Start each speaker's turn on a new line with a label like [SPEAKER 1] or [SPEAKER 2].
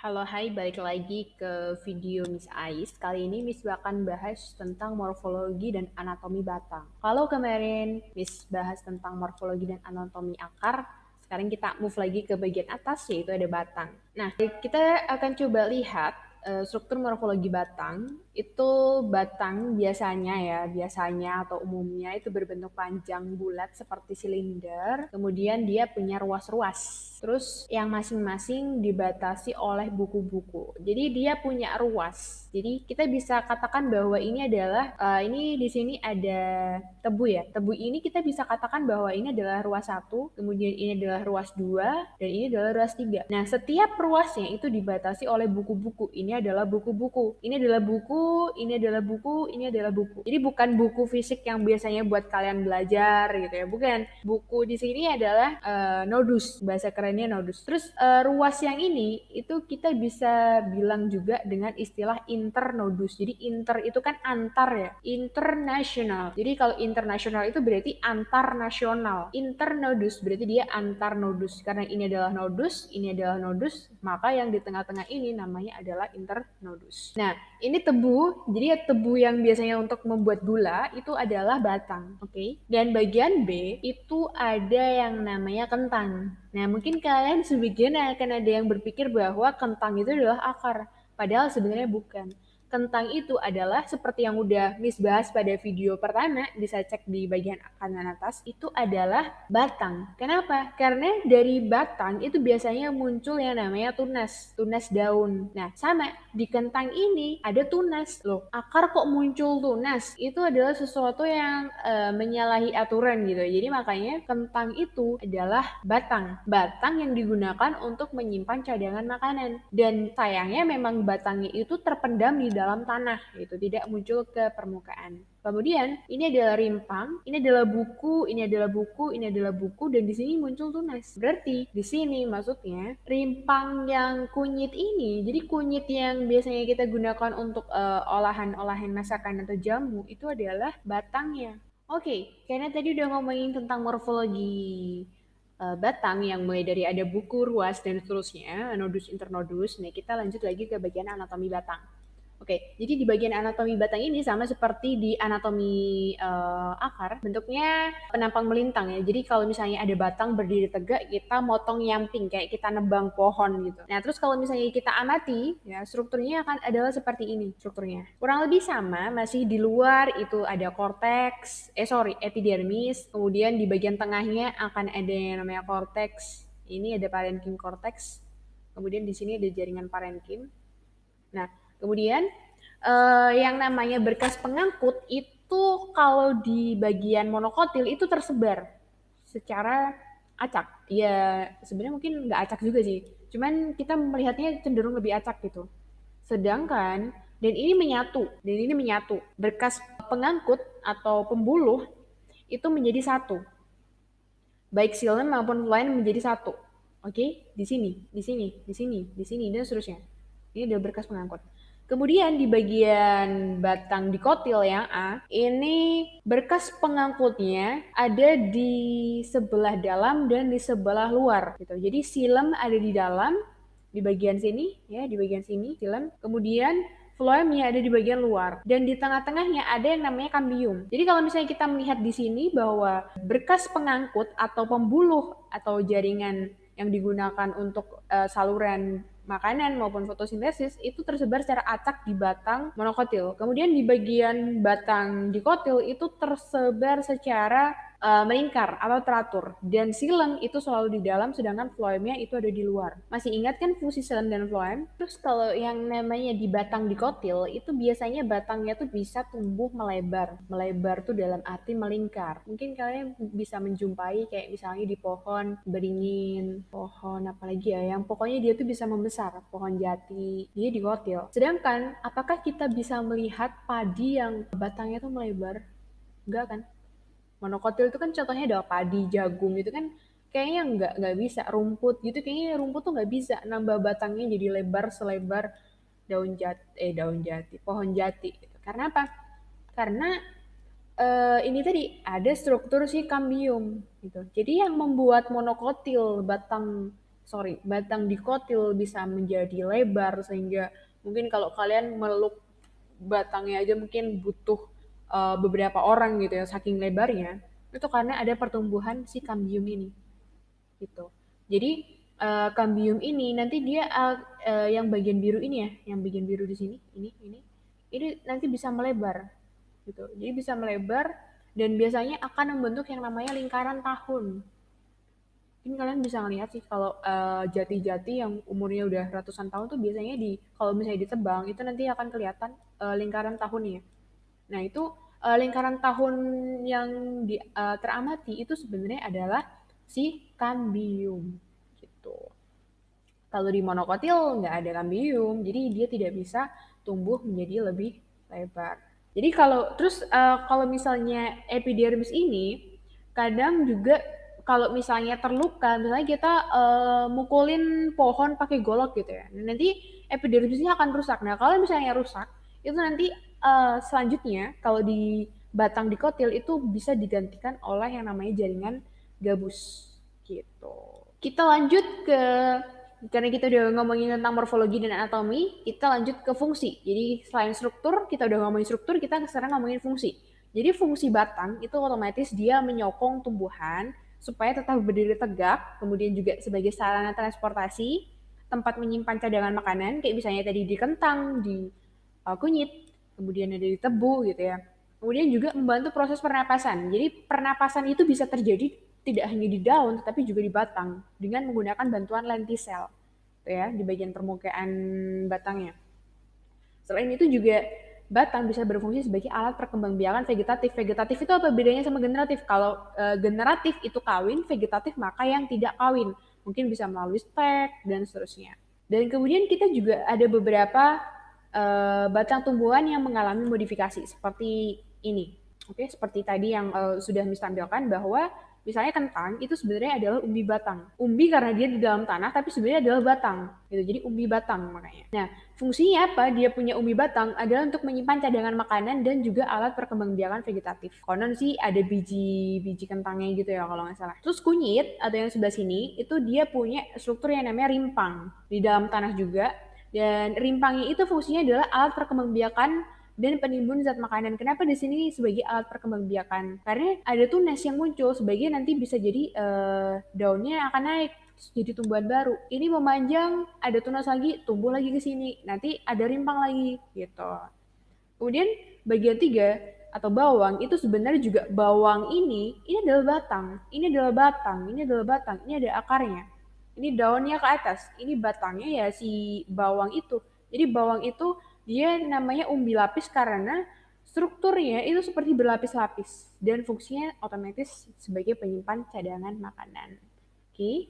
[SPEAKER 1] Halo, hai, balik lagi ke video Miss Ais. Kali ini Miss akan bahas tentang morfologi dan anatomi batang. Kalau kemarin Miss bahas tentang morfologi dan anatomi akar, sekarang kita move lagi ke bagian atas, yaitu ada batang. Nah, kita akan coba lihat struktur morfologi batang. Itu batang biasanya atau umumnya itu berbentuk panjang bulat seperti silinder. Kemudian dia punya ruas-ruas. Terus yang masing-masing dibatasi oleh buku-buku. Jadi dia punya ruas. Jadi kita bisa katakan bahwa ini adalah ini di sini ada tebu ya. Tebu ini kita bisa katakan bahwa ini adalah ruas 1, kemudian ini adalah ruas 2, dan ini adalah ruas 3. Nah, setiap ruasnya itu dibatasi oleh buku-buku. Ini adalah buku-buku. Ini adalah buku, ini adalah buku, ini adalah buku. Jadi bukan buku fisik yang biasanya buat kalian belajar gitu ya. Bukan. Buku di sini adalah nodus, bahasa kerennya nodus. Terus ruas yang ini itu kita bisa bilang juga dengan istilah internodus. Jadi inter itu kan antar ya, internasional. Jadi kalau internasional itu berarti antar nasional. Internodus berarti dia antar nodus. Karena ini adalah nodus, maka yang di tengah-tengah ini namanya adalah internodus. Nah, ini tebu. Jadi ya tebu yang biasanya untuk membuat gula itu adalah batang, oke? Dan bagian B itu ada yang namanya kentang. Nah, mungkin kalian sebagian akan ada yang berpikir bahwa kentang itu adalah akar, padahal sebenarnya bukan. Kentang itu adalah seperti yang udah Miss bahas pada video pertama, bisa cek di bagian kanan atas, itu adalah batang. Kenapa? Karena dari batang itu biasanya muncul yang namanya tunas daun. Nah, sama di kentang ini ada tunas. Loh, akar kok muncul tunas? Itu adalah sesuatu yang menyalahi aturan gitu. Jadi makanya kentang itu adalah batang. Batang yang digunakan untuk menyimpan cadangan makanan. Dan sayangnya memang batangnya itu terpendam di dalam tanah, gitu, tidak muncul ke permukaan. Kemudian ini adalah rimpang, ini adalah buku, ini adalah buku, ini adalah buku, dan di sini muncul tunas. Berarti di sini maksudnya rimpang yang kunyit ini, jadi kunyit yang biasanya kita gunakan untuk olahan-olahan masakan atau jamu itu adalah batangnya. Oke, karena tadi udah ngomongin tentang morfologi batang yang mulai dari ada buku, ruas, dan seterusnya, nodus, internodus. Nah, kita lanjut lagi ke bagian anatomi batang. Oke, jadi di bagian anatomi batang ini sama seperti di anatomi akar, bentuknya penampang melintang ya. Jadi kalau misalnya ada batang berdiri tegak, kita motong nyamping kayak kita nebang pohon gitu. Nah, terus kalau misalnya kita amati, ya strukturnya akan adalah seperti ini strukturnya. Kurang lebih sama, masih di luar itu ada korteks, epidermis. Kemudian di bagian tengahnya akan ada yang namanya korteks. Ini ada parenchyma korteks. Kemudian di sini ada jaringan parenchyma. Nah, kemudian yang namanya berkas pengangkut itu kalau di bagian monokotil itu tersebar secara acak. Ya sebenarnya mungkin nggak acak juga sih. Cuman kita melihatnya cenderung lebih acak gitu. Sedangkan dan ini menyatu. Berkas pengangkut atau pembuluh itu menjadi satu. Baik xilem maupun phloem menjadi satu. Oke, di sini, di sini, di sini, di sini, dan seterusnya. Ini adalah berkas pengangkut. Kemudian di bagian batang dikotil yang A, ini berkas pengangkutnya ada di sebelah dalam dan di sebelah luar. Gitu. Jadi silem ada di dalam, di bagian sini, ya, di bagian sini, silem. Kemudian phloemnya ada di bagian luar. Dan di tengah-tengahnya ada yang namanya cambium. Jadi kalau misalnya kita melihat di sini bahwa berkas pengangkut atau pembuluh atau jaringan yang digunakan untuk saluran makanan maupun fotosintesis itu tersebar secara acak di batang monokotil. Kemudian di bagian batang dikotil itu tersebar secara melingkar atau teratur. Dan silem itu selalu di dalam sedangkan phloemnya itu ada di luar. Masih ingat kan fungsi silem dan phloem? Terus kalau yang namanya di batang dikotil itu biasanya batangnya tuh bisa tumbuh melebar. Melebar tuh dalam arti melingkar. Mungkin kalian bisa menjumpai kayak misalnya di pohon beringin, pohon apalagi ya, yang pokoknya dia tuh bisa membesar, pohon jati, dia dikotil. Sedangkan apakah kita bisa melihat padi yang batangnya tuh melebar? Enggak kan? Monokotil itu kan contohnya ada padi, jagung gitu kan kayaknya nggak bisa. Rumput gitu kayaknya rumput tuh nggak bisa nambah batangnya jadi lebar selebar daun jati, pohon jati gitu. Karena apa? Karena ini tadi ada struktur si kambium gitu. Jadi yang membuat monokotil batang batang dikotil bisa menjadi lebar sehingga mungkin kalau kalian meluk batangnya aja mungkin butuh beberapa orang gitu ya saking lebarnya, itu karena ada pertumbuhan si kambium ini gitu. Jadi kambium ini nanti dia yang bagian biru ini ya, yang bagian biru di sini, ini nanti bisa melebar gitu. Jadi bisa melebar dan biasanya akan membentuk yang namanya lingkaran tahun. Ini kalian bisa ngelihat sih kalau jati-jati yang umurnya udah ratusan tahun tuh biasanya kalau misalnya ditebang itu nanti akan kelihatan lingkaran tahunnya. Nah, itu lingkaran tahun yang teramati itu sebenarnya adalah si kambium gitu. Kalau di monokotil nggak ada kambium, jadi dia tidak bisa tumbuh menjadi lebih lebar. Jadi kalau misalnya epidermis ini kadang juga kalau misalnya terluka, misalnya kita mukulin pohon pakai golok gitu ya, nanti epidermisnya akan rusak. Nah kalau misalnya rusak, itu nanti selanjutnya kalau di batang dikotil itu bisa digantikan oleh yang namanya jaringan gabus gitu. Kita lanjut ke karena kita udah ngomongin tentang morfologi dan anatomi, kita lanjut ke fungsi. Jadi selain struktur, kita udah ngomongin struktur, kita sekarang ngomongin fungsi. Jadi fungsi batang itu otomatis dia menyokong tumbuhan supaya tetap berdiri tegak, kemudian juga sebagai sarana transportasi, tempat menyimpan cadangan makanan, kayak misalnya tadi di kentang, di kunyit, kemudian ada di tebu gitu ya. Kemudian juga membantu proses pernapasan. Jadi pernapasan itu bisa terjadi tidak hanya di daun, tetapi juga di batang dengan menggunakan bantuan lentisel, gitu ya, di bagian permukaan batangnya. Selain itu juga batang bisa berfungsi sebagai alat perkembangbiakan vegetatif. Vegetatif itu apa bedanya sama generatif? Kalau generatif itu kawin, vegetatif maka yang tidak kawin. Mungkin bisa melalui stek dan seterusnya. Dan kemudian kita juga ada beberapa batang tumbuhan yang mengalami modifikasi seperti ini. Oke, seperti tadi yang sudah Miss tampilkan bahwa misalnya kentang itu sebenarnya adalah umbi batang. Umbi karena dia di dalam tanah tapi sebenarnya adalah batang. Gitu. Jadi umbi batang makanya. Nah, fungsinya apa? Dia punya umbi batang adalah untuk menyimpan cadangan makanan dan juga alat perkembangbiakan vegetatif. Konon sih ada biji kentangnya gitu ya kalau nggak salah. Terus kunyit atau yang sebelah sini itu dia punya struktur yang namanya rimpang di dalam tanah juga. Dan rimpangnya itu fungsinya adalah alat perkembangbiakan dan penimbun zat makanan. Kenapa di sini sebagai alat perkembangbiakan? Karena ada tunas yang muncul sebagai nanti bisa jadi daunnya akan naik jadi tumbuhan baru. Ini memanjang, ada tunas lagi, tumbuh lagi ke sini. Nanti ada rimpang lagi gitu. Kemudian bagian tiga atau bawang itu sebenarnya juga bawang ini adalah batang, ini adalah batang, ini adalah batang, ini ada akarnya. Ini daunnya ke atas, ini batangnya ya si bawang itu. Jadi bawang itu dia namanya umbi lapis karena strukturnya itu seperti berlapis-lapis dan fungsinya otomatis sebagai penyimpan cadangan makanan. Oke.